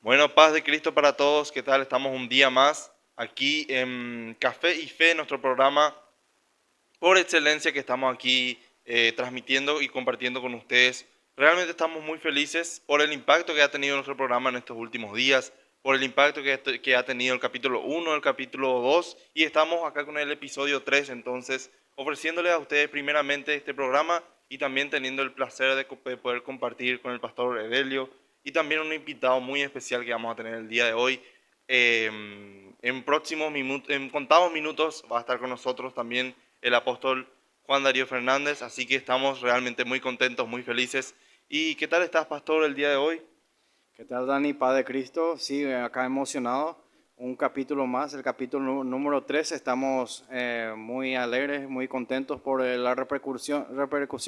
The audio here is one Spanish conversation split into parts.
Bueno, paz de Cristo para todos. ¿Qué tal? Estamos un día más aquí en Café y Fe, nuestro programa por excelencia que estamos aquí transmitiendo y compartiendo con ustedes. Realmente estamos muy felices por el impacto que ha tenido nuestro programa en estos últimos días, por el impacto que ha tenido el capítulo uno, el capítulo 2 y estamos acá con el episodio 3. Entonces ofreciéndoles a ustedes primeramente este programa y también teniendo el placer de poder compartir con el pastor Evelio y también un invitado muy especial que vamos a tener el día de hoy. En próximos minutos, en contados minutos va a estar con nosotros también el apóstol Juan Darío Fernández, así que estamos realmente muy contentos, muy felices. ¿Y qué tal estás, pastor, el día de hoy? ¿Qué tal, Dani? Paz de Cristo. Sí, acá emocionado. Un capítulo más, el capítulo número 3. Estamos muy alegres, muy contentos por la repercusión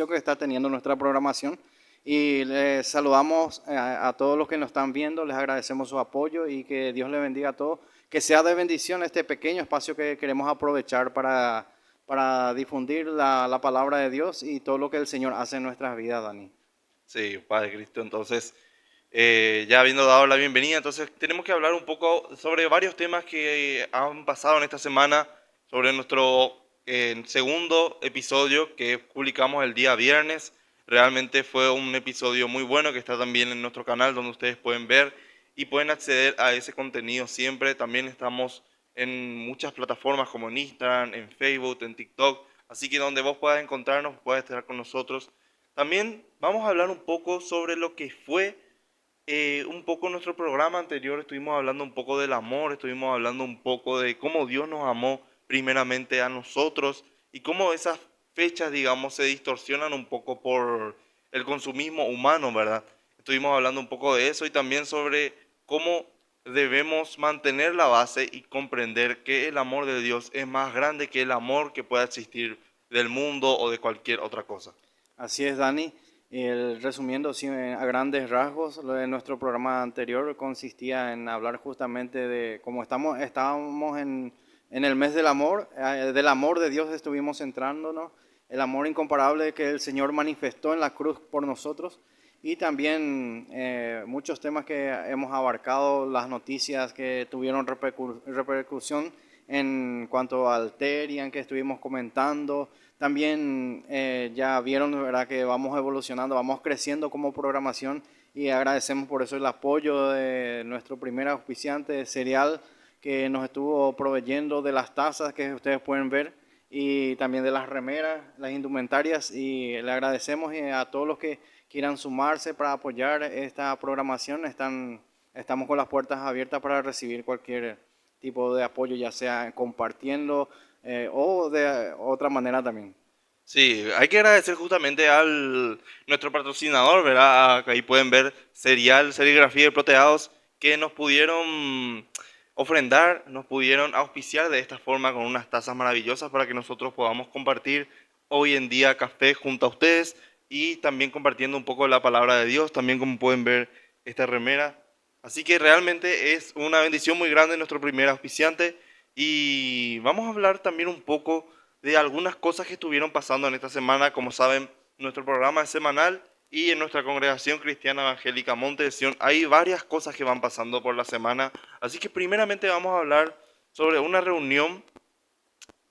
que está teniendo nuestra programación. Y les saludamos a todos los que nos están viendo, les agradecemos su apoyo y que Dios les bendiga a todos. Que sea de bendición este pequeño espacio que queremos aprovechar para difundir la palabra de Dios y todo lo que el Señor hace en nuestras vidas, Dani. Sí, Padre Cristo, entonces, ya habiendo dado la bienvenida, entonces tenemos que hablar un poco sobre varios temas que han pasado en esta semana, sobre nuestro segundo episodio que publicamos el día viernes. Realmente fue un episodio muy bueno que está también en nuestro canal donde ustedes pueden ver y pueden acceder a ese contenido siempre. También estamos en muchas plataformas como en Instagram, en Facebook, en TikTok, así que donde vos puedas encontrarnos, puedas estar con nosotros. También vamos a hablar un poco sobre lo que fue un poco nuestro programa anterior. Estuvimos hablando un poco del amor, estuvimos hablando un poco de cómo Dios nos amó primeramente a nosotros y cómo esas fechas, digamos, se distorsionan un poco por el consumismo humano, ¿verdad? Estuvimos hablando un poco de eso y también sobre cómo debemos mantener la base y comprender que el amor de Dios es más grande que el amor que pueda existir del mundo o de cualquier otra cosa. Así es, Dani. Resumiendo así, a grandes rasgos, lo de nuestro programa anterior consistía en hablar justamente de cómo estábamos en el mes del amor de Dios estuvimos centrándonos, el amor incomparable que el Señor manifestó en la cruz por nosotros y también muchos temas que hemos abarcado, las noticias que tuvieron repercusión en cuanto al Terian que estuvimos comentando. También ya vieron, ¿verdad?, que vamos evolucionando, vamos creciendo como programación y agradecemos por eso el apoyo de nuestro primer auspiciante de cereal que nos estuvo proveyendo de las tazas que ustedes pueden ver y también de las remeras, las indumentarias y le agradecemos a todos los que quieran sumarse para apoyar esta programación. Estamos con las puertas abiertas para recibir cualquier tipo de apoyo, ya sea compartiendo o de otra manera también. Sí, hay que agradecer justamente al nuestro patrocinador, ¿verdad? Ahí pueden ver Serial, Serigrafía y Proteados, que nos pudieron ofrendar, nos pudieron auspiciar de esta forma con unas tazas maravillosas para que nosotros podamos compartir hoy en día café junto a ustedes y también compartiendo un poco la palabra de Dios, también como pueden ver esta remera. Así que realmente es una bendición muy grande nuestro primer auspiciante y vamos a hablar también un poco de algunas cosas que estuvieron pasando en esta semana. Como saben, nuestro programa es semanal y en nuestra congregación cristiana evangélica Monte de Sion hay varias cosas que van pasando por la semana. Así que primeramente vamos a hablar sobre una reunión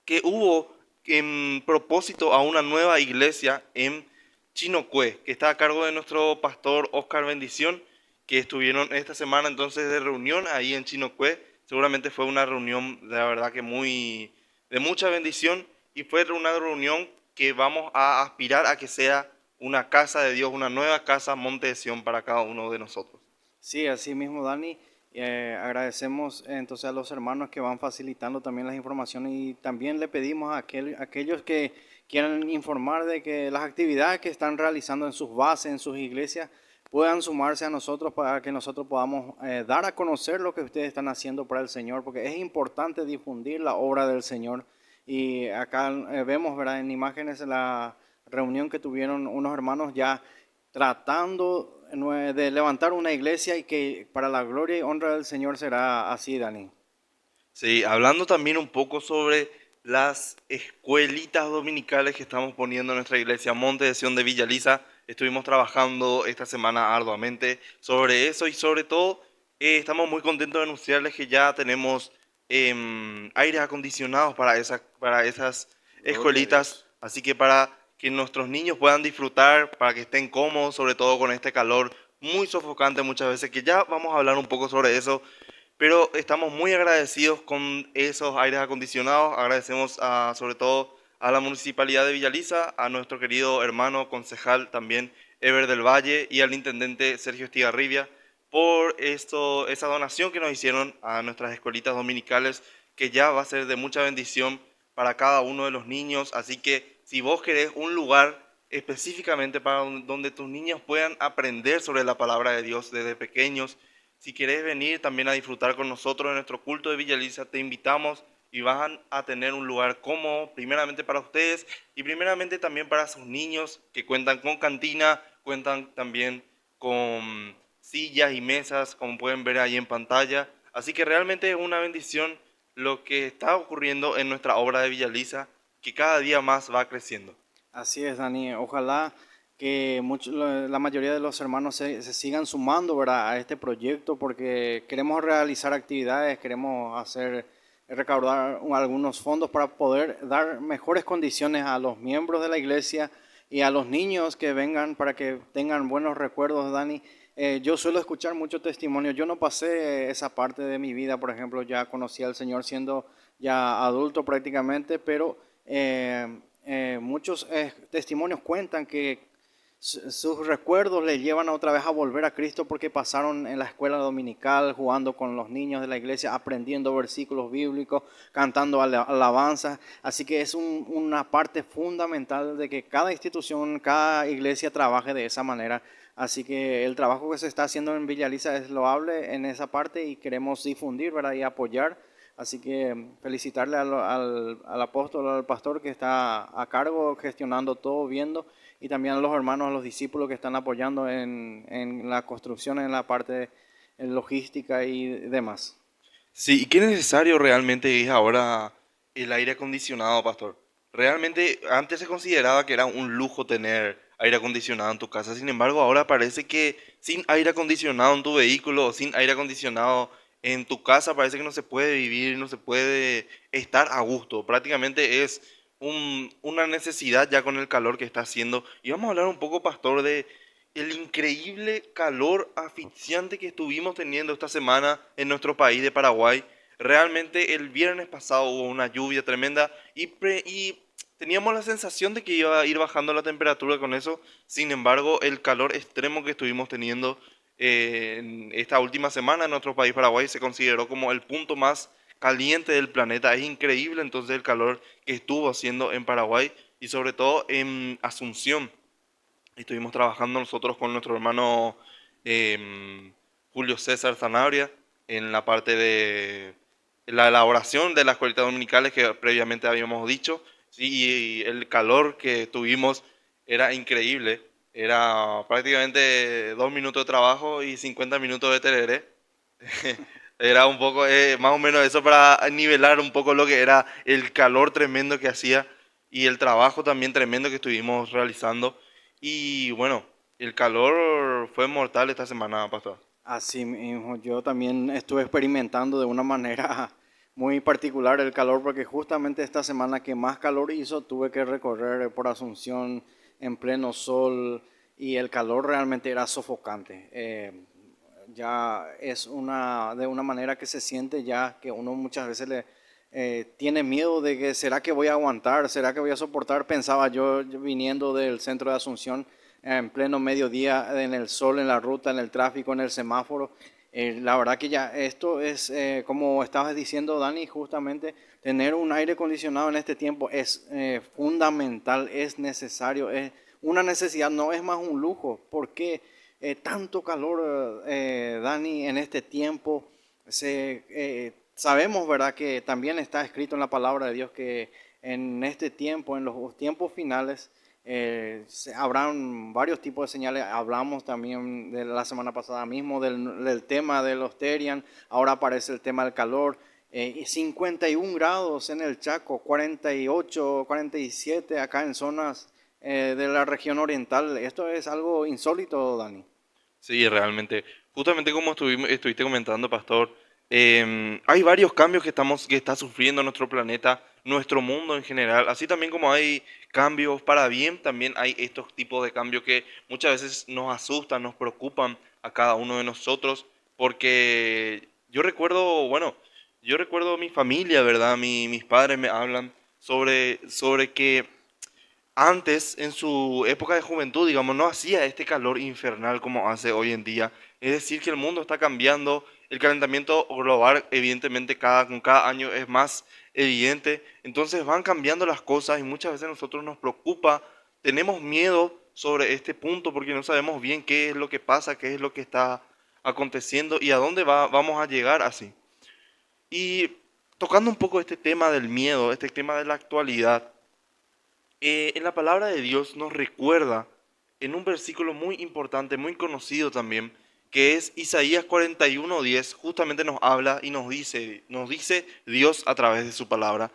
que hubo en propósito a una nueva iglesia en Chinocué, que está a cargo de nuestro pastor Oscar Bendición, que estuvieron esta semana entonces de reunión ahí en Chinocué. Seguramente fue una reunión, la verdad que muy de mucha bendición y fue una reunión que vamos a aspirar a que sea una casa de Dios, una nueva casa Monte de Sion para cada uno de nosotros. Sí, así mismo, Dani. Agradecemos entonces a los hermanos que van facilitando también las informaciones y también le pedimos a aquellos que quieran informar de que las actividades que están realizando en sus bases, en sus iglesias, puedan sumarse a nosotros para que nosotros podamos dar a conocer lo que ustedes están haciendo para el Señor, porque es importante difundir la obra del Señor. Y acá vemos, ¿verdad?, en imágenes la reunión que tuvieron unos hermanos ya tratando de levantar una iglesia y que para la gloria y honra del Señor será así, Dani. Sí, hablando también un poco sobre las escuelitas dominicales que estamos poniendo en nuestra iglesia Monte de Sion de Villaliza, estuvimos trabajando esta semana arduamente sobre eso y sobre todo Estamos muy contentos de anunciarles que ya tenemos aires acondicionados para esas Gloria a escuelitas, Dios. así que para que nuestros niños puedan disfrutar, para que estén cómodos, sobre todo con este calor muy sofocante muchas veces, que ya vamos a hablar un poco sobre eso, pero estamos muy agradecidos con esos aires acondicionados, agradecemos sobre todo a la Municipalidad de Villaliza, a nuestro querido hermano concejal también, Ever del Valle, y al intendente Sergio Estigarribia por esto, esa donación que nos hicieron a nuestras escuelitas dominicales, que ya va a ser de mucha bendición para cada uno de los niños. Así que si vos querés un lugar específicamente para donde tus niños puedan aprender sobre la palabra de Dios desde pequeños, si querés venir también a disfrutar con nosotros en nuestro culto de Villa Elisa, te invitamos y van a tener un lugar cómodo, primeramente para ustedes y primeramente también para sus niños que cuentan con cantina, cuentan también con sillas y mesas, como pueden ver ahí en pantalla. Así que realmente es una bendición lo que está ocurriendo en nuestra obra de Villaliza, que cada día más va creciendo. Así es, Dani. Ojalá que la mayoría de los hermanos se sigan sumando, ¿verdad?, a este proyecto porque queremos realizar actividades, queremos recaudar algunos fondos para poder dar mejores condiciones a los miembros de la iglesia y a los niños que vengan para que tengan buenos recuerdos, Dani. Yo suelo escuchar mucho testimonio. Yo no pasé esa parte de mi vida, por ejemplo, ya conocí al Señor siendo ya adulto prácticamente, pero muchos testimonios cuentan que sus recuerdos les llevan otra vez a volver a Cristo porque pasaron en la escuela dominical jugando con los niños de la iglesia, aprendiendo versículos bíblicos, cantando alabanzas. Así que es una parte fundamental de que cada institución, cada iglesia trabaje de esa manera. Así que el trabajo que se está haciendo en Villa Elisa es loable en esa parte y queremos difundir, ¿verdad?, y apoyar. Así que felicitarle al apóstol, al pastor que está a cargo, gestionando todo, viendo, y también a los hermanos, a los discípulos que están apoyando en la construcción, en la parte logística y demás. Sí, ¿y qué necesario realmente es ahora el aire acondicionado, pastor? Realmente antes se consideraba que era un lujo tener aire acondicionado en tu casa, sin embargo ahora parece que sin aire acondicionado en tu vehículo o sin aire acondicionado en tu casa parece que no se puede vivir, no se puede estar a gusto. Prácticamente es una necesidad ya con el calor que está haciendo. Y vamos a hablar un poco, pastor, de el increíble calor asfixiante que estuvimos teniendo esta semana en nuestro país de Paraguay. Realmente el viernes pasado hubo una lluvia tremenda y teníamos la sensación de que iba a ir bajando la temperatura con eso. Sin embargo, el calor extremo que estuvimos teniendo en esta última semana en nuestro país Paraguay se consideró como el punto más caliente del planeta. Es increíble entonces el calor que estuvo haciendo en Paraguay y sobre todo en Asunción. Estuvimos trabajando nosotros con nuestro hermano Julio César Zanabria en la parte de la elaboración de las escuelitas dominicales que previamente habíamos dicho. Sí, y el calor que tuvimos era increíble. Era prácticamente 2 minutos de trabajo y 50 minutos de tereré. Era un poco, más o menos eso para nivelar un poco lo que era el calor tremendo que hacía y el trabajo también tremendo que estuvimos realizando. Y bueno, el calor fue mortal esta semana, pastor. Así mismo, yo también estuve experimentando de una manera muy particular el calor porque justamente esta semana que más calor hizo tuve que recorrer por Asunción en pleno sol y el calor realmente era sofocante. Ya es de una manera que se siente ya que uno muchas veces tiene miedo de que será que voy a aguantar, será que voy a soportar, pensaba yo viniendo del centro de Asunción en pleno mediodía, en el sol, en la ruta, en el tráfico, en el semáforo. La verdad que ya esto es, como estabas diciendo, Dani, justamente tener un aire acondicionado en este tiempo es fundamental, es necesario, es una necesidad, no es más un lujo. ¿Por qué tanto calor, Dani, en este tiempo? Sabemos, ¿verdad?, que también está escrito en la palabra de Dios que en este tiempo, en los tiempos finales, habrán varios tipos de señales. Hablamos también de la semana pasada mismo del tema de los Terian, ahora aparece el tema del calor. 51 grados en el Chaco, 48, 47 acá en zonas de la región oriental. Esto es algo insólito, Dani. Sí, realmente. Justamente como estuviste comentando, Pastor, hay varios cambios que está sufriendo nuestro planeta, nuestro mundo en general. Así también como hay cambios para bien, también hay estos tipos de cambios que muchas veces nos asustan, nos preocupan a cada uno de nosotros, porque yo recuerdo, bueno, yo recuerdo mi familia, ¿verdad? Mis padres me hablan sobre que antes, en su época de juventud, digamos, no hacía este calor infernal como hace hoy en día. Es decir, que el mundo está cambiando, el calentamiento global, evidentemente, con cada año es más evidente. Entonces van cambiando las cosas y muchas veces a nosotros nos preocupa, tenemos miedo sobre este punto porque no sabemos bien qué es lo que pasa, qué es lo que está aconteciendo y a dónde vamos a llegar así. Y tocando un poco este tema del miedo, este tema de la actualidad. En la palabra de Dios nos recuerda en un versículo muy importante, muy conocido también, que es Isaías 41:10, justamente nos habla y nos dice Dios a través de su palabra,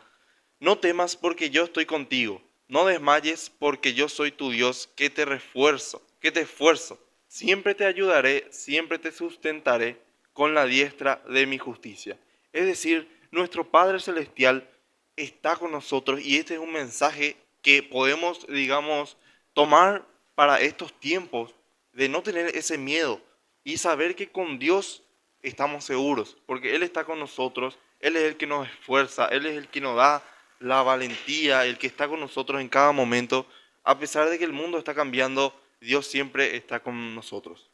no temas porque yo estoy contigo, no desmayes porque yo soy tu Dios que te refuerzo, que te esfuerzo, siempre te ayudaré, siempre te sustentaré con la diestra de mi justicia. Es decir, nuestro Padre Celestial está con nosotros y este es un mensaje que podemos, digamos, tomar para estos tiempos de no tener ese miedo y saber que con Dios estamos seguros, porque Él está con nosotros, Él es el que nos esfuerza, Él es el que nos da la valentía, el que está con nosotros en cada momento. A pesar de que el mundo está cambiando, Dios siempre está con nosotros.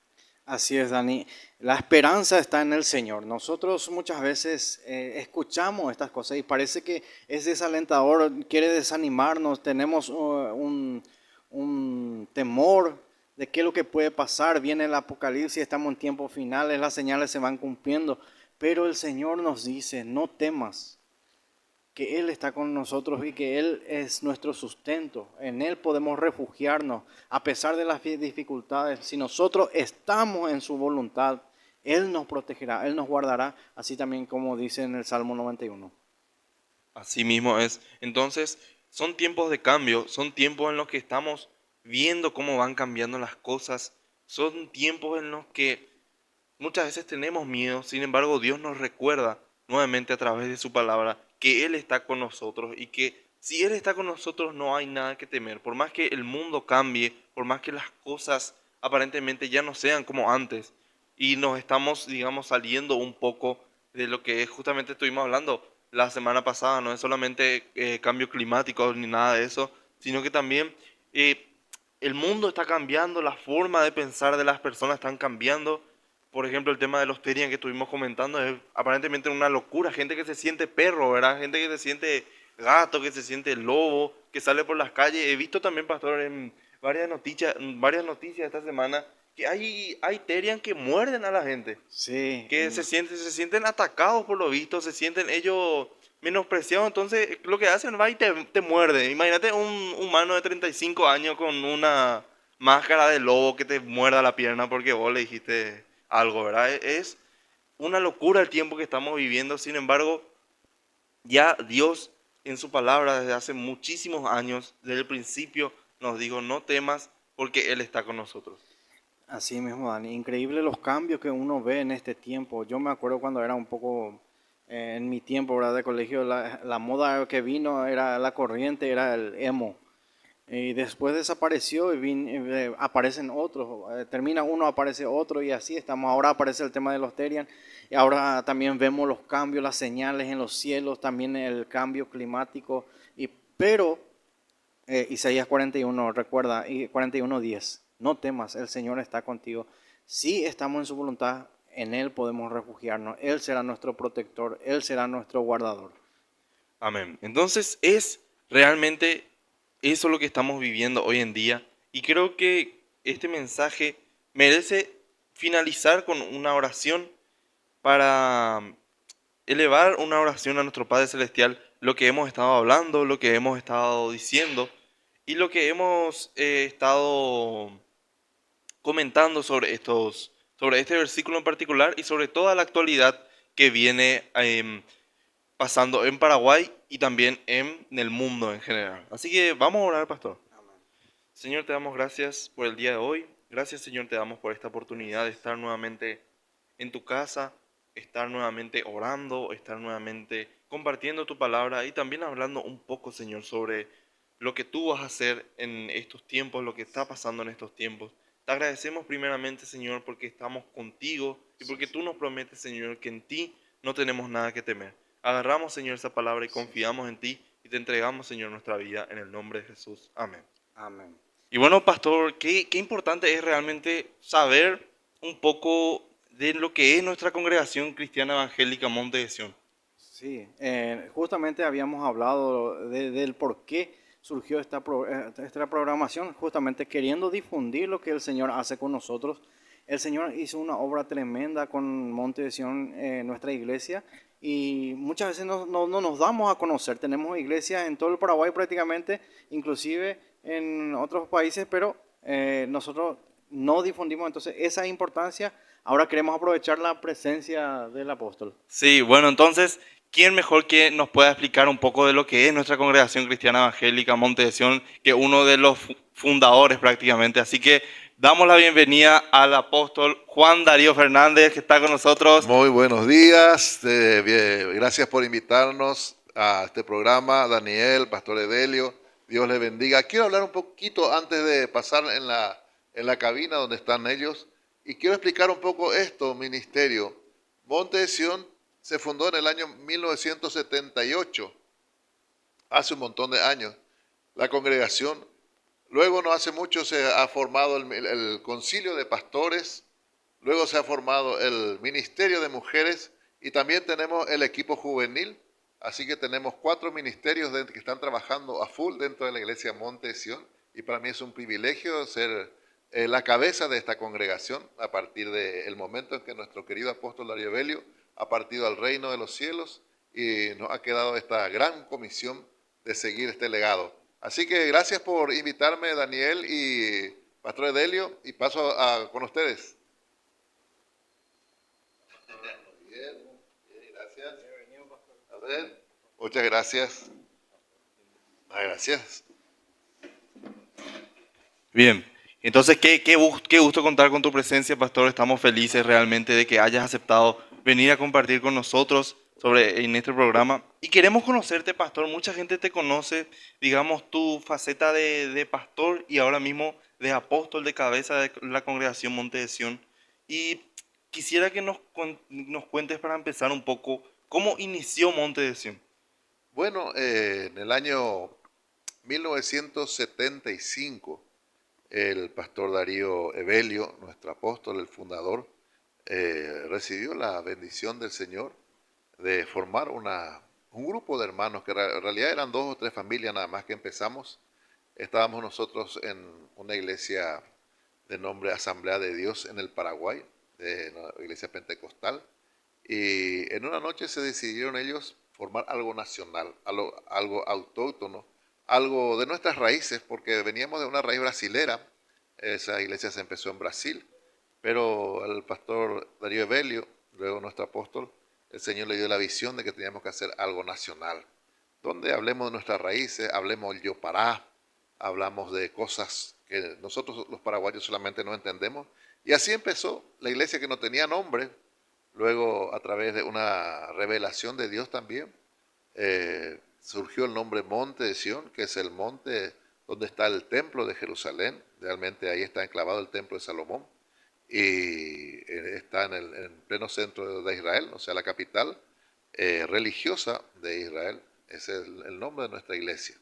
Así es, Dani. La esperanza está en el Señor. Nosotros muchas veces escuchamos estas cosas y parece que es desalentador, quiere desanimarnos, tenemos un temor de qué es lo que puede pasar. Viene el apocalipsis, estamos en tiempos finales, las señales se van cumpliendo, pero el Señor nos dice, no temas, que Él está con nosotros y que Él es nuestro sustento. En Él podemos refugiarnos a pesar de las dificultades. Si nosotros estamos en su voluntad, Él nos protegerá, Él nos guardará, así también como dice en el Salmo 91. Así mismo es. Entonces, son tiempos de cambio, son tiempos en los que estamos viendo cómo van cambiando las cosas, son tiempos en los que muchas veces tenemos miedo, sin embargo Dios nos recuerda nuevamente a través de su palabra que Él está con nosotros y que si Él está con nosotros no hay nada que temer. Por más que el mundo cambie, por más que las cosas aparentemente ya no sean como antes y nos estamos, digamos, saliendo un poco de lo que justamente estuvimos hablando la semana pasada, no es solamente cambio climático ni nada de eso, sino que también eh, el mundo está cambiando, la forma de pensar de las personas están cambiando. Por ejemplo, el tema de los Terian que estuvimos comentando es aparentemente una locura. Gente que se siente perro, ¿verdad? Gente que se siente gato, que se siente lobo, que sale por las calles. He visto también, pastor, en varias noticias esta semana que hay Terian que muerden a la gente, Sí, que se sienten atacados por lo visto, se sienten ellos menospreciados. Entonces, lo que hacen va y te muerde. Imagínate un humano de 35 años con una máscara de lobo que te muerda la pierna porque vos le dijiste algo, ¿verdad? Es una locura el tiempo que estamos viviendo. Sin embargo, ya Dios en su palabra desde hace muchísimos años, desde el principio, nos dijo, no temas porque Él está con nosotros. así mismo, Dani. Increíble los cambios que uno ve en este tiempo. Yo me acuerdo cuando era un poco, en mi tiempo, ¿verdad? De colegio, la moda que vino era la corriente, era el emo. Y después desapareció y aparecen otros. Termina uno, aparece otro y así estamos. Ahora aparece el tema de los Terian. Y ahora también vemos los cambios, las señales en los cielos, también el cambio climático. Pero Isaías 41, recuerda, y 41:10. No temas, el Señor está contigo. Si estamos en su voluntad, en Él podemos refugiarnos. Él será nuestro protector, Él será nuestro guardador. Amén. Entonces es realmente eso lo que estamos viviendo hoy en día y creo que este mensaje merece finalizar con una oración para elevar una oración a nuestro Padre Celestial, lo que hemos estado hablando, lo que hemos estado diciendo y lo que hemos estado comentando sobre este versículo en particular y sobre toda la actualidad que viene pasando en Paraguay y también en el mundo en general. Así que vamos a orar, pastor. Señor, te damos gracias por el día de hoy. Gracias, Señor, te damos por esta oportunidad de estar nuevamente en tu casa, estar nuevamente orando, estar nuevamente compartiendo tu palabra y también hablando un poco, Señor, sobre lo que tú vas a hacer en estos tiempos, lo que está pasando en estos tiempos. Te agradecemos primeramente, Señor, porque estamos contigo y Sí, porque sí, tú nos prometes, Señor, que en ti no tenemos nada que temer. Agarramos, Señor, esa palabra y sí, sí. confiamos en ti y te entregamos, Señor, nuestra vida en el nombre de Jesús. Amén. Amén. Y bueno, pastor, qué importante es realmente saber un poco de lo que es nuestra congregación cristiana evangélica Monte de Sion. Sí, justamente habíamos hablado del por qué surgió esta programación, justamente queriendo difundir lo que el Señor hace con nosotros. El Señor hizo una obra tremenda con Monte de Sion, nuestra iglesia, y muchas veces no nos damos a conocer. Tenemos iglesias en todo el Paraguay prácticamente, inclusive en otros países, pero nosotros no difundimos entonces esa importancia. Ahora queremos aprovechar la presencia del apóstol. Sí, bueno, entonces, ¿quién mejor que nos pueda explicar un poco de lo que es nuestra congregación cristiana evangélica Monte de Sion que uno de los fundadores prácticamente? Así que damos la bienvenida al apóstol Juan Darío Fernández que está con nosotros. Muy buenos días, gracias por invitarnos a este programa, Daniel, Pastor Edelio, Dios les bendiga. Quiero hablar un poquito antes de pasar en la cabina donde están ellos y quiero explicar un poco esto, ministerio. Monte de Sion se fundó en el año 1978, hace un montón de años. La congregación, luego no hace mucho se ha formado el concilio de pastores. Luego se ha formado el Ministerio de Mujeres y también tenemos el equipo juvenil. Así que tenemos 4 ministerios que están trabajando a full dentro de la iglesia Monte de Sion. Y para mí es un privilegio ser la cabeza de esta congregación a partir del momento en que nuestro querido apóstol Darío Belio ha partido al reino de los cielos y nos ha quedado esta gran comisión de seguir este legado. Así que gracias por invitarme, Daniel y Pastor Edelio, y paso con ustedes. Bien, bien, gracias. A ver, muchas gracias. Gracias. Bien, entonces qué gusto contar con tu presencia, pastor. Estamos felices realmente de que hayas aceptado venir a compartir con nosotros en este programa. Y queremos conocerte, pastor. Mucha gente te conoce, digamos, tu faceta de pastor y ahora mismo de apóstol de cabeza de la congregación Monte de Sion. Y quisiera que nos cuentes para empezar un poco cómo inició Monte de Sion. Bueno, en el año 1975, el pastor Darío Evelio, nuestro apóstol, el fundador, recibió la bendición del Señor de formar un grupo de hermanos, que en realidad eran 2 o 3 familias nada más que empezamos. Estábamos nosotros en una iglesia de nombre Asamblea de Dios en el Paraguay, de la iglesia pentecostal, y en una noche se decidieron ellos formar algo nacional, algo autóctono, algo de nuestras raíces, porque veníamos de una raíz brasilera. Esa iglesia se empezó en Brasil, pero al pastor Darío Evelio, luego nuestro apóstol, el Señor le dio la visión de que teníamos que hacer algo nacional, donde hablemos de nuestras raíces, hablemos del yopará, hablamos de cosas que nosotros los paraguayos solamente no entendemos. Y así empezó la iglesia que no tenía nombre. Luego, a través de una revelación de Dios también, surgió el nombre Monte de Sión, que es el monte donde está el templo de Jerusalén. Realmente ahí está enclavado el templo de Salomón y está en pleno centro de Israel, o sea, la capital religiosa de Israel. Ese es el nombre de nuestra iglesia.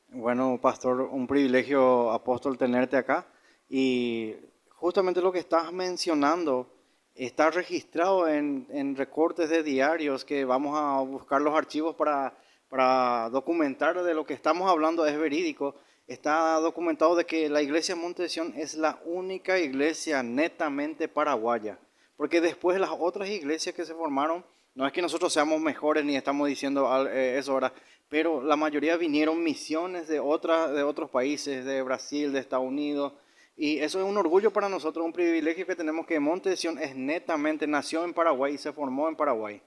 Bueno, pastor, un privilegio, apóstol, tenerte acá. Y justamente lo que estás mencionando está registrado en recortes de diarios que vamos a buscar los archivos para documentar de lo que estamos hablando es verídico. Está documentado de que la iglesia Monte de Sion es la única iglesia netamente paraguaya. Porque después las otras iglesias que se formaron, no es que nosotros seamos mejores ni estamos diciendo eso ahora, pero la mayoría vinieron misiones de otros países, de Brasil, de Estados Unidos, y eso es un orgullo para nosotros, un privilegio que tenemos que Monte de Sion es netamente, nació en Paraguay y se formó en Paraguay.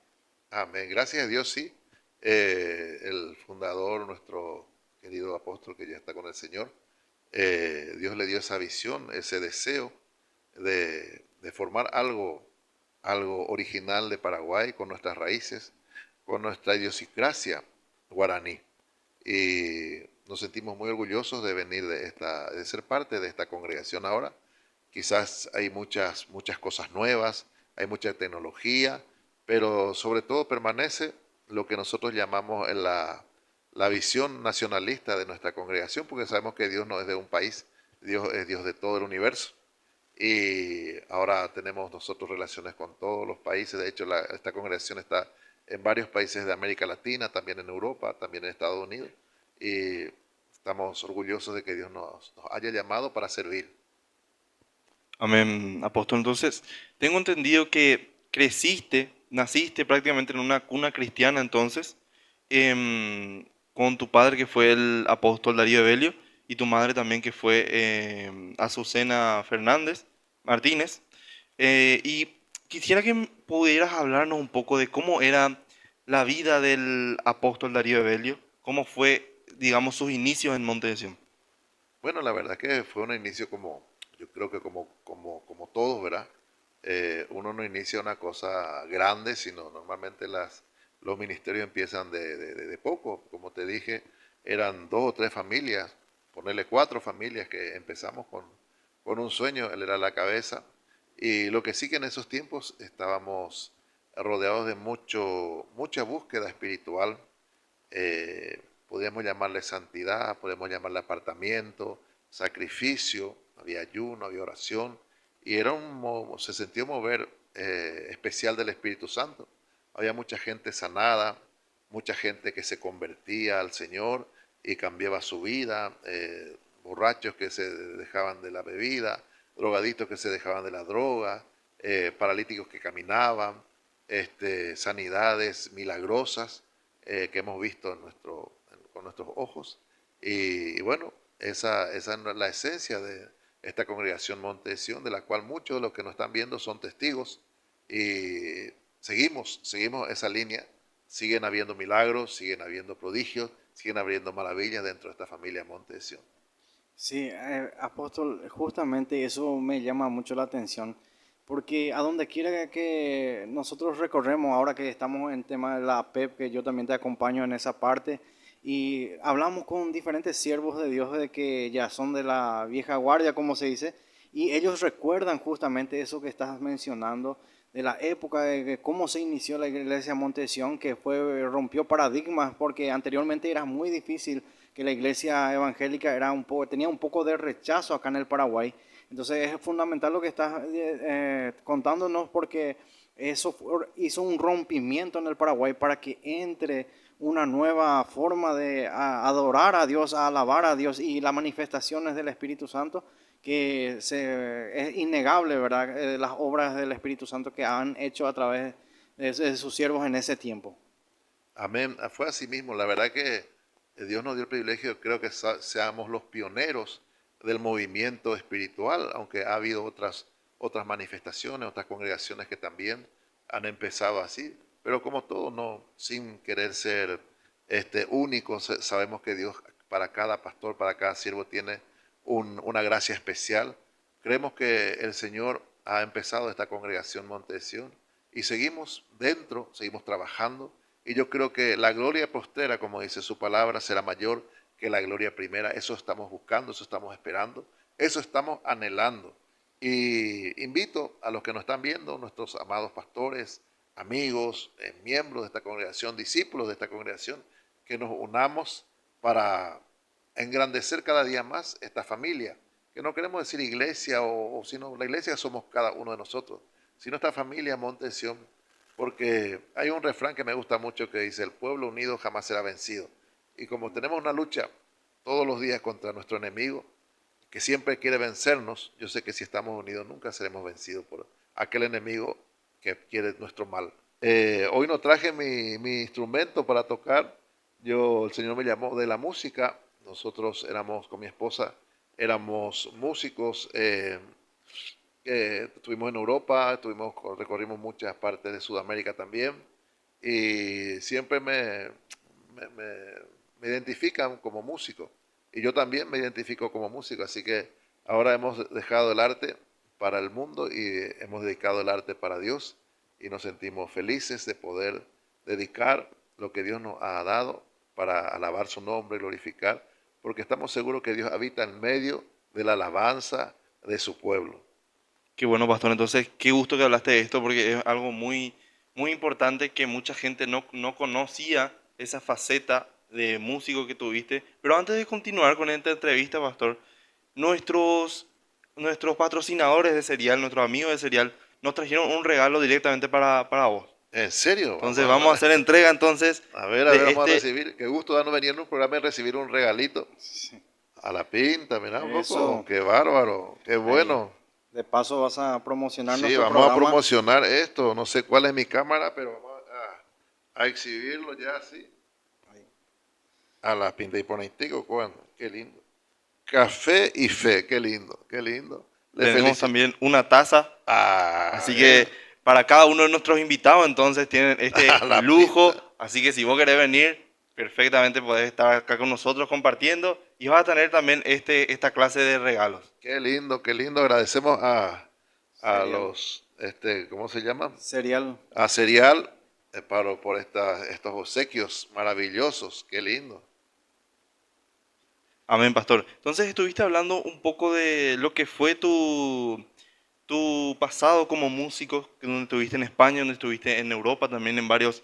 Amén. Gracias a Dios, sí. El fundador, nuestro querido apóstol que ya está con el Señor, Dios le dio esa visión, ese deseo de formar algo algo original de Paraguay, con nuestras raíces, con nuestra idiosincrasia guaraní. Y nos sentimos muy orgullosos de venir de ser parte de esta congregación ahora. Quizás hay muchas cosas nuevas, hay mucha tecnología, pero sobre todo permanece lo que nosotros llamamos la visión nacionalista de nuestra congregación, porque sabemos que Dios no es de un país, Dios es Dios de todo el universo. Y ahora tenemos nosotros relaciones con todos los países. De hecho, esta congregación está en varios países de América Latina, también en Europa, también en Estados Unidos. Y estamos orgullosos de que Dios nos haya llamado para servir. Amén, apóstol. Entonces, tengo entendido que naciste prácticamente en una cuna cristiana entonces, con tu padre que fue el apóstol Darío Evelio y tu madre también que fue Azucena Fernández Martínez. Y quisiera que pudieras hablarnos un poco de cómo era la vida del apóstol Darío Evelio, cómo fue, digamos, sus inicios en Monte de Sion. Bueno, la verdad que fue un inicio yo creo que como todos, ¿verdad? Uno no inicia una cosa grande, sino normalmente los ministerios empiezan de poco. Como te dije, eran 2 o 3 familias, ponerle 4 familias que empezamos con un sueño, él era la cabeza. Y lo que sí que en esos tiempos estábamos rodeados de mucha búsqueda espiritual, podríamos llamarle santidad, podríamos llamarle apartamiento, sacrificio, había ayuno, había oración, y se sentía un mover especial del Espíritu Santo. Había mucha gente sanada, mucha gente que se convertía al Señor y cambiaba su vida, borrachos que se dejaban de la bebida, drogaditos que se dejaban de la droga, paralíticos que caminaban, sanidades milagrosas que hemos visto con nuestros ojos. Y bueno, esa es la esencia de esta congregación Monte de Sion, de la cual muchos de los que nos están viendo son testigos. Y seguimos esa línea. Siguen habiendo milagros, siguen habiendo prodigios, siguen habiendo maravillas dentro de esta familia Monte de Sion. Sí, apóstol, justamente eso me llama mucho la atención, porque a donde quiera que nosotros recorremos, ahora que estamos en tema de la PEP, que yo también te acompaño en esa parte, y hablamos con diferentes siervos de Dios de que ya son de la vieja guardia, como se dice, y ellos recuerdan justamente eso que estás mencionando, de la época de cómo se inició la iglesia Montesión, que rompió paradigmas, porque anteriormente era muy difícil que la iglesia evangélica tenía un poco de rechazo acá en el Paraguay. Entonces es fundamental lo que estás contándonos, porque hizo un rompimiento en el Paraguay para que entre una nueva forma de adorar a Dios, a alabar a Dios, y las manifestaciones del Espíritu Santo, es innegable, ¿verdad? Las obras del Espíritu Santo que han hecho a través de sus siervos en ese tiempo. Amén. Fue así mismo. La verdad que Dios nos dio el privilegio, creo que seamos los pioneros del movimiento espiritual, aunque ha habido otras manifestaciones, otras congregaciones que también han empezado así. Pero como todo, no, sin querer ser únicos, sabemos que Dios para cada pastor, para cada siervo tiene una gracia especial. Creemos que el Señor ha empezado esta congregación Monte de Sion y seguimos dentro, seguimos trabajando. Y yo creo que la gloria postrera, como dice su palabra, será mayor que la gloria primera. Eso estamos buscando, eso estamos esperando, eso estamos anhelando. Y invito a los que nos están viendo, nuestros amados pastores, amigos, miembros de esta congregación, discípulos de esta congregación, que nos unamos para engrandecer cada día más esta familia, que no queremos decir iglesia, sino la iglesia somos cada uno de nosotros, sino esta familia Monte de Sion, porque hay un refrán que me gusta mucho que dice, el pueblo unido jamás será vencido. Y como tenemos una lucha todos los días contra nuestro enemigo, que siempre quiere vencernos, yo sé que si estamos unidos nunca seremos vencidos por aquel enemigo que quiere nuestro mal. Hoy no traje mi instrumento para tocar. El Señor me llamó de la música. Nosotros éramos con mi esposa, éramos músicos. Estuvimos en Europa, recorrimos muchas partes de Sudamérica también. Y siempre me identifican como músico. Y yo también me identifico como músico. Así que ahora hemos dejado el arte para el mundo y hemos dedicado el arte para Dios. y nos sentimos felices de poder dedicar lo que Dios nos ha dado para alabar su nombre y glorificar, porque estamos seguros que Dios habita en medio de la alabanza de su pueblo. Qué bueno, pastor. Entonces, qué gusto que hablaste de esto porque es algo muy, muy importante que mucha gente no conocía esa faceta de músico que tuviste. Pero antes de continuar con esta entrevista, pastor, nuestros, nuestros patrocinadores de Serial, nuestros amigos de Serial, nos trajeron un regalo directamente para vos. ¿En serio? Entonces, vamos a hacer entrega entonces A ver, de vamos a este. recibir. Qué gusto darnos venir en un programa y recibir un regalito. Sí. A la pinta, mira un poco. Eso, Qué bárbaro, qué ahí. bueno. De paso vas a promocionar Sí, nuestro vamos a programa. promocionar esto. No sé cuál es mi cámara, pero vamos a exhibirlo ya así. Ahí. A la pinta y ponetico, cuando. Qué lindo. Café y fe, qué lindo, qué lindo. Le Tenemos felicito. también una taza. A Así que ver, para cada uno de nuestros invitados, entonces tienen a este la lujo. pinta. Así que si vos querés venir, perfectamente podés estar acá con nosotros compartiendo y vas a tener también esta clase de regalos. Qué lindo, qué lindo. Agradecemos a Cereal. los, ¿cómo se llama? Cereal. A Serial por estos obsequios maravillosos. Qué lindo. Amén, pastor. Entonces estuviste hablando un poco de lo que fue tu pasado como músico, que donde estuviste en España, donde estuviste en Europa, también en varios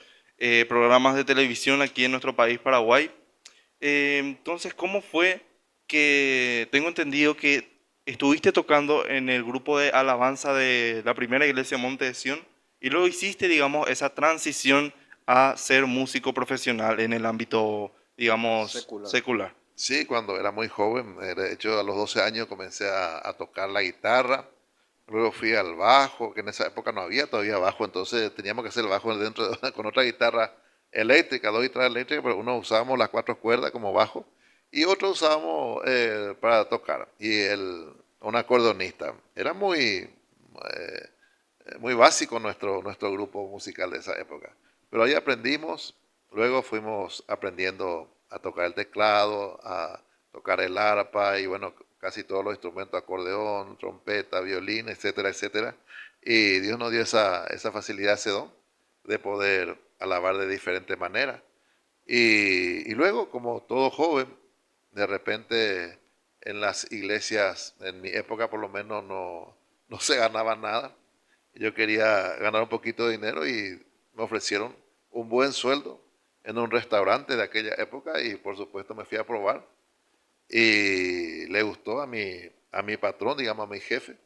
programas de televisión aquí en nuestro país, Paraguay. Entonces, ¿cómo fue que tengo entendido que estuviste tocando en el grupo de alabanza de la primera iglesia Monte de Sion y luego hiciste, digamos, esa transición a ser músico profesional en el ámbito, digamos, Secular. secular? Sí, cuando era muy joven, de hecho a los 12 años comencé a tocar la guitarra, luego fui al bajo, que en esa época no había todavía bajo, entonces teníamos que hacer el bajo con otra guitarra eléctrica, dos guitarras eléctricas, pero uno usábamos las cuatro cuerdas como bajo y otro usábamos para tocar, y un acordeonista. Era muy básico nuestro grupo musical de esa época, pero ahí aprendimos, luego fuimos aprendiendo a tocar el teclado, a tocar el arpa y bueno, casi todos los instrumentos, acordeón, trompeta, violín, etcétera, etcétera. Y Dios nos dio esa facilidad, ese don, de poder alabar de diferentes maneras. Y luego, como todo joven, de repente en las iglesias, en mi época por lo menos, no se ganaba nada. Yo quería ganar un poquito de dinero y me ofrecieron un buen sueldo en un restaurante de aquella época y por supuesto me fui a probar y le gustó a mi patrón, digamos a mi jefe,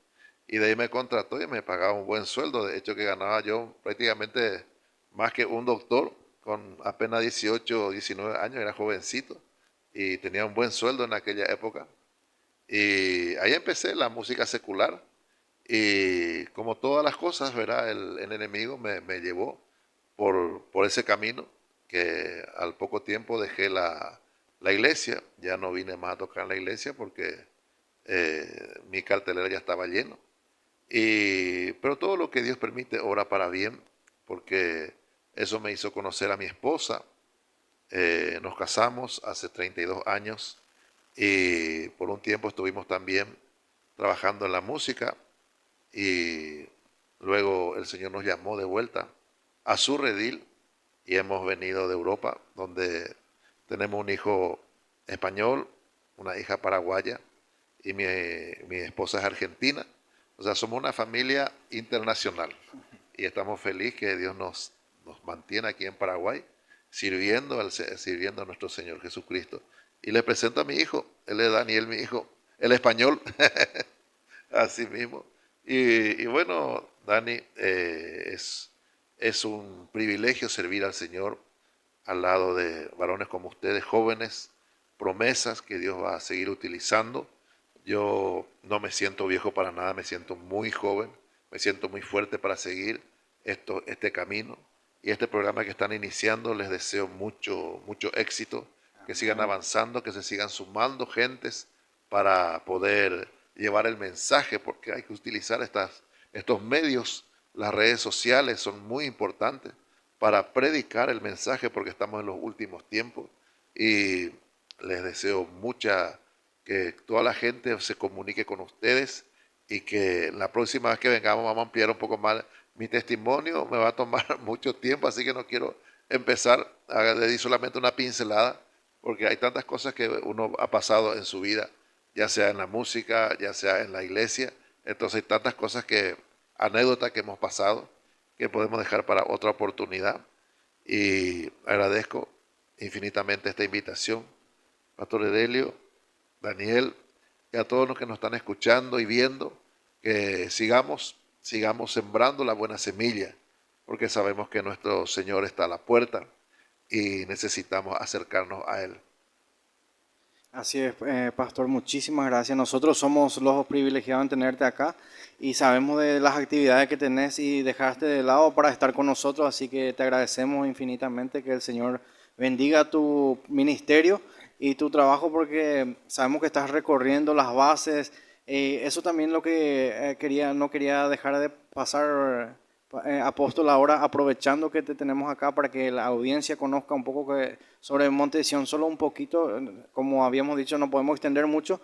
y de ahí me contrató y me pagaba un buen sueldo. De hecho que ganaba yo prácticamente más que un doctor con apenas 18 o 19 años, era jovencito y tenía un buen sueldo en aquella época. Y ahí empecé la música secular y como todas las cosas, ¿verdad? El enemigo me llevó por ese camino que al poco tiempo dejé la iglesia, ya no vine más a tocar en la iglesia porque mi cartelera ya estaba lleno. Pero todo lo que Dios permite obra para bien, porque eso me hizo conocer a mi esposa. Nos casamos hace 32 años y por un tiempo estuvimos también trabajando en la música y luego el Señor nos llamó de vuelta a su redil y hemos venido de Europa, donde tenemos un hijo español, una hija paraguaya y mi esposa es argentina. O sea, somos una familia internacional y estamos felices que Dios nos mantiene aquí en Paraguay sirviendo a nuestro Señor Jesucristo. Y le presento a mi hijo, él es Daniel, mi hijo, el español, así mismo. Y bueno, Dani, es un privilegio servir al Señor al lado de varones como ustedes, jóvenes, promesas que Dios va a seguir utilizando. Yo no me siento viejo para nada, me siento muy joven, me siento muy fuerte para seguir este camino. Y este programa que están iniciando, les deseo mucho, mucho éxito, que sigan Amén. avanzando, que se sigan sumando gentes para poder llevar el mensaje, porque hay que utilizar estos medios, las redes sociales son muy importantes para predicar el mensaje porque estamos en los últimos tiempos y les deseo que toda la gente se comunique con ustedes y que la próxima vez que vengamos vamos a ampliar un poco más Mi testimonio me va a tomar mucho tiempo, así que no quiero empezar a decir solamente una pincelada, porque hay tantas cosas que uno ha pasado en su vida, ya sea en la música, ya sea en la iglesia. Entonces hay tantas cosas anécdotas que hemos pasado, que podemos dejar para otra oportunidad. Y agradezco infinitamente esta invitación, Pastor Edelio, Daniel, y a todos los que nos están escuchando y viendo, que sigamos sembrando la buena semilla, porque sabemos que nuestro Señor está a la puerta y necesitamos acercarnos a Él. Así es, Pastor, muchísimas gracias. Nosotros somos los privilegiados en tenerte acá y sabemos de las actividades que tenés y dejaste de lado para estar con nosotros, así que te agradecemos infinitamente que el Señor bendiga tu ministerio y tu trabajo porque sabemos que estás recorriendo las bases. Eso también lo que no quería dejar de pasar, apóstol, ahora aprovechando que te tenemos acá para que la audiencia conozca un poco sobre Monte Sión, solo un poquito, como habíamos dicho, no podemos extender mucho,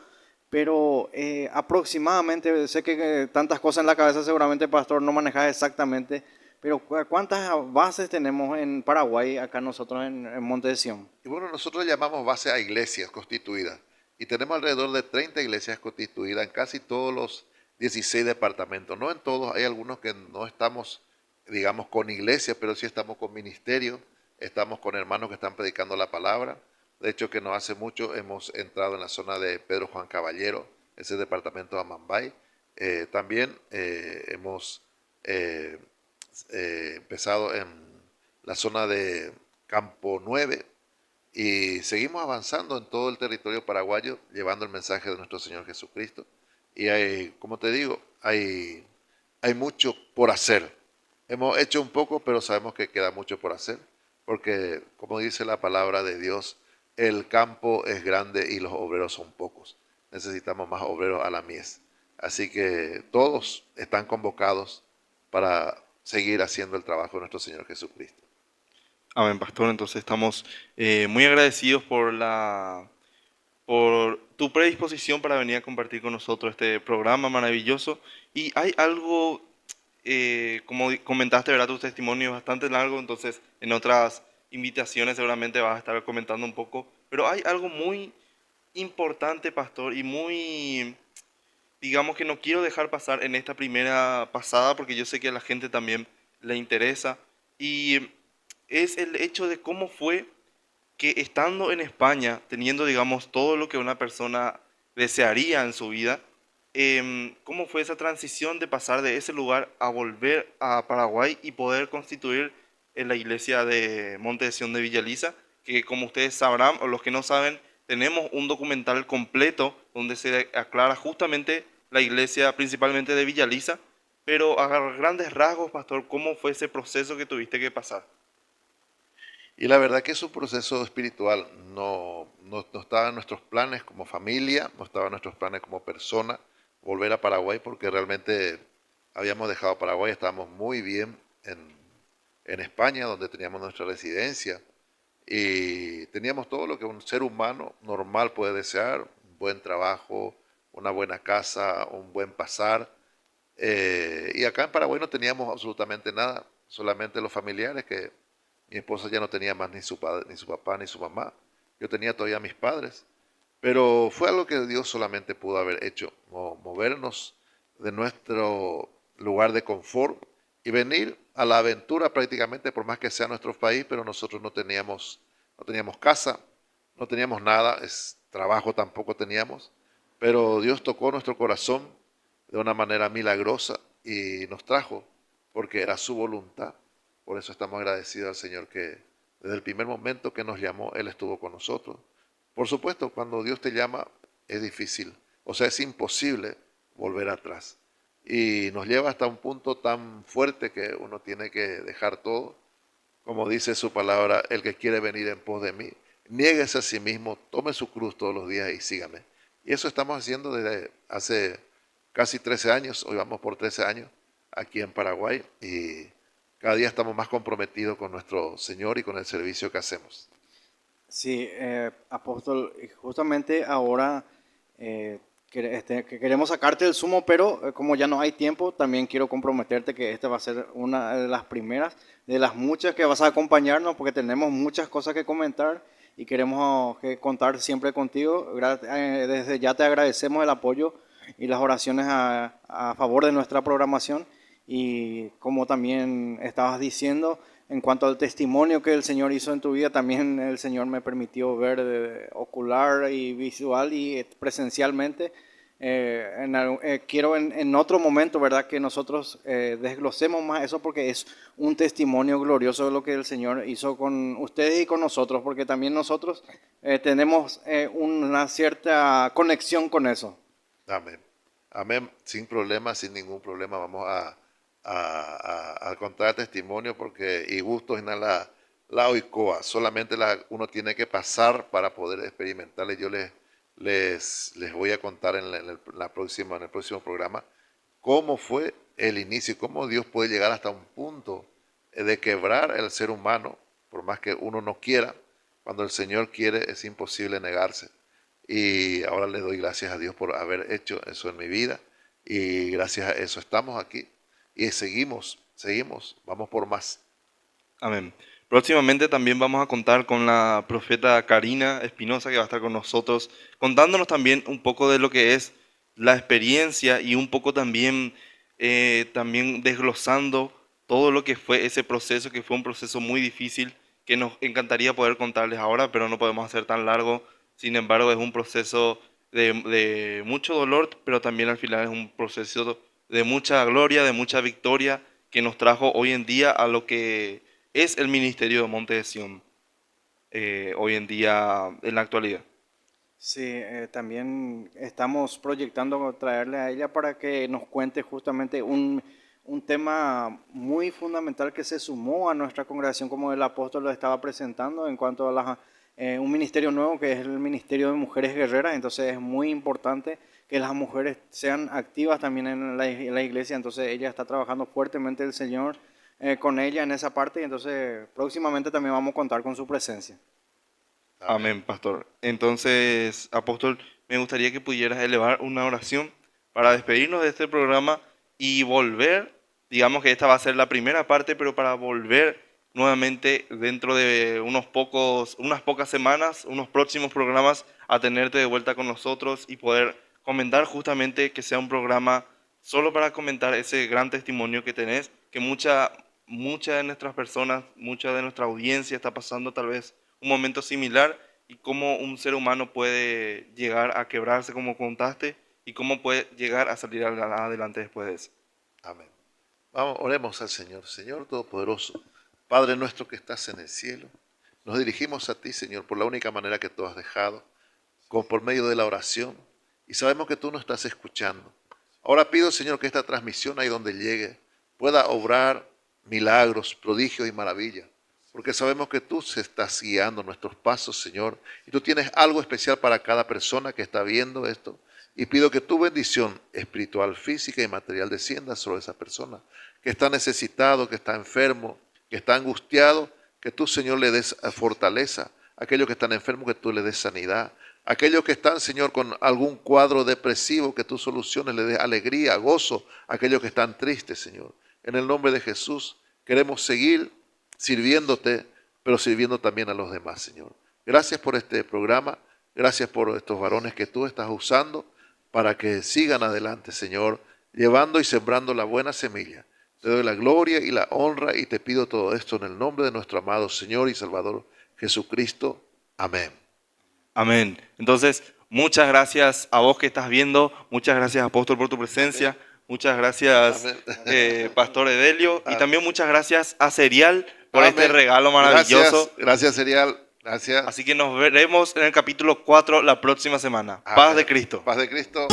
pero aproximadamente, sé que tantas cosas en la cabeza seguramente, pastor, no manejas exactamente, pero ¿cuántas bases tenemos en Paraguay, acá nosotros en Monte Sión? Y bueno, nosotros llamamos base a iglesias constituidas y tenemos alrededor de 30 iglesias constituidas en casi todos los 16 departamentos. No en todos, hay algunos que no estamos, digamos, con iglesias, pero sí estamos con ministerio, estamos con hermanos que están predicando la palabra. De hecho, que no hace mucho hemos entrado en la zona de Pedro Juan Caballero, ese departamento de Amambay. También hemos eh, empezado en la zona de Campo 9, y seguimos avanzando en todo el territorio paraguayo, llevando el mensaje de nuestro Señor Jesucristo. Y hay, como te digo, hay mucho por hacer. Hemos hecho un poco, pero sabemos que queda mucho por hacer, porque como dice la palabra de Dios, el campo es grande y los obreros son pocos. Necesitamos más obreros a la mies. Así que todos están convocados para seguir haciendo el trabajo de nuestro Señor Jesucristo. Amén, pastor. Entonces estamos muy agradecidos por tu predisposición para venir a compartir con nosotros este programa maravilloso. Y hay algo, como comentaste, ¿verdad? Tu testimonio es bastante largo, entonces en otras invitaciones seguramente vas a estar comentando un poco. Pero hay algo muy importante, pastor, y muy, digamos que no quiero dejar pasar en esta primera pasada porque yo sé que a la gente también le interesa. Y es el hecho de cómo fue que estando en España, teniendo, digamos, todo lo que una persona desearía en su vida, ¿cómo fue esa transición de pasar de ese lugar a volver a Paraguay y poder constituir en la iglesia de Monte de Sion de Villaliza? Que como ustedes sabrán, o los que no saben, tenemos un documental completo donde se aclara justamente la iglesia principalmente de Villaliza, pero a grandes rasgos, pastor, ¿cómo fue ese proceso que tuviste que pasar? Y la verdad que es un proceso espiritual, no estaba en nuestros planes como familia, no estaba en nuestros planes como persona volver a Paraguay, porque realmente habíamos dejado Paraguay, estábamos muy bien en España, donde teníamos nuestra residencia y teníamos todo lo que un ser humano normal puede desear: un buen trabajo, una buena casa, un buen pasar. Y acá en Paraguay no teníamos absolutamente nada, solamente los familiares, que mi esposa ya no tenía más ni su padre, ni su papá, ni su mamá. Yo tenía todavía a mis padres. Pero fue algo que Dios solamente pudo haber hecho: movernos de nuestro lugar de confort y venir a la aventura prácticamente, por más que sea nuestro país, pero nosotros no teníamos casa, no teníamos nada, trabajo tampoco teníamos, pero Dios tocó nuestro corazón de una manera milagrosa y nos trajo porque era su voluntad. Por eso estamos agradecidos al Señor, que desde el primer momento que nos llamó, Él estuvo con nosotros. Por supuesto, cuando Dios te llama es difícil, o sea, es imposible volver atrás. Y nos lleva hasta un punto tan fuerte que uno tiene que dejar todo. Como dice su palabra: el que quiere venir en pos de mí, niéguese a sí mismo, tome su cruz todos los días y sígame. Y eso estamos haciendo desde hace casi 13 años, hoy vamos por 13 años aquí en Paraguay, y cada día estamos más comprometidos con nuestro Señor y con el servicio que hacemos. Sí, apóstol, justamente ahora que queremos sacarte del sumo, pero como ya no hay tiempo, también quiero comprometerte que esta va a ser una de las primeras, de las muchas que vas a acompañarnos, porque tenemos muchas cosas que comentar y queremos contar siempre contigo. Desde ya te agradecemos el apoyo y las oraciones a favor de nuestra programación. Y como también estabas diciendo, en cuanto al testimonio que el Señor hizo en tu vida, también el Señor me permitió ver ocular y visual y presencialmente. Quiero en otro momento, ¿verdad?, que nosotros desglosemos más eso, porque es un testimonio glorioso de lo que el Señor hizo con ustedes y con nosotros, porque también nosotros tenemos una cierta conexión con eso. Amén. Amén. Sin problema, sin ningún problema. Vamos a contar testimonio porque y gustos en la oicoa. Solamente uno tiene que pasar para poder experimentarle. Yo les voy a contar en el próximo programa cómo fue el inicio y cómo Dios puede llegar hasta un punto de quebrar el ser humano, por más que uno no quiera. Cuando el Señor quiere es imposible negarse. Y ahora le doy gracias a Dios por haber hecho eso en mi vida. Y gracias a eso estamos aquí. Y seguimos, vamos por más. Amén. Próximamente también vamos a contar con la profeta Karina Espinosa, que va a estar con nosotros, contándonos también un poco de lo que es la experiencia y un poco también, también desglosando todo lo que fue ese proceso, que fue un proceso muy difícil, que nos encantaría poder contarles ahora, pero no podemos hacer tan largo. Sin embargo, es un proceso de mucho dolor, pero también al final es un proceso de mucha gloria, de mucha victoria, que nos trajo hoy en día a lo que es el ministerio de Monte de Sion, hoy en día, en la actualidad. Sí, también estamos proyectando traerle a ella para que nos cuente justamente un tema muy fundamental que se sumó a nuestra congregación, como el apóstol lo estaba presentando, en cuanto a un ministerio nuevo que es el ministerio de mujeres guerreras. Entonces es muy importante que las mujeres sean activas también en la iglesia. Entonces ella está trabajando fuertemente el Señor con ella en esa parte, y entonces próximamente también vamos a contar con su presencia. Amén, pastor. Entonces, apóstol, me gustaría que pudieras elevar una oración para despedirnos de este programa y volver, digamos que esta va a ser la primera parte, pero para volver nuevamente dentro de unas pocas semanas, unos próximos programas, a tenerte de vuelta con nosotros y poder comentar justamente, que sea un programa solo para comentar ese gran testimonio que tenés, que mucha de nuestras personas, mucha de nuestra audiencia está pasando tal vez un momento similar, y cómo un ser humano puede llegar a quebrarse, como contaste, y cómo puede llegar a salir adelante después de eso. Amén. Vamos, oremos al Señor. Señor Todopoderoso, Padre nuestro que estás en el cielo, nos dirigimos a ti, Señor, por la única manera que tú has dejado, por medio de la oración, y sabemos que tú nos estás escuchando. Ahora pido, Señor, que esta transmisión ahí donde llegue pueda obrar milagros, prodigios y maravillas, porque sabemos que tú estás guiando nuestros pasos, Señor, y tú tienes algo especial para cada persona que está viendo esto. Y pido que tu bendición espiritual, física y material descienda sobre esa persona que está necesitado, que está enfermo, que está angustiado, que tú, Señor, le des fortaleza. Aquellos que están enfermos, que tú le des sanidad. Aquellos que están, Señor, con algún cuadro depresivo, que tú soluciones, le des alegría, gozo. Aquellos que están tristes, Señor. En el nombre de Jesús, queremos seguir sirviéndote, pero sirviendo también a los demás, Señor. Gracias por este programa. Gracias por estos varones que tú estás usando para que sigan adelante, Señor, llevando y sembrando la buena semilla. Te doy la gloria y la honra y te pido todo esto en el nombre de nuestro amado Señor y Salvador Jesucristo. Amén. Amén. Entonces, muchas gracias a vos que estás viendo. Muchas gracias, apóstol, por tu presencia. Amén. Muchas gracias, pastor Evelio. Y también muchas gracias a Serial por este regalo maravilloso. Gracias, Serial. Gracias. Así que nos veremos en el capítulo 4 la próxima semana. Amén. Paz de Cristo. Paz de Cristo.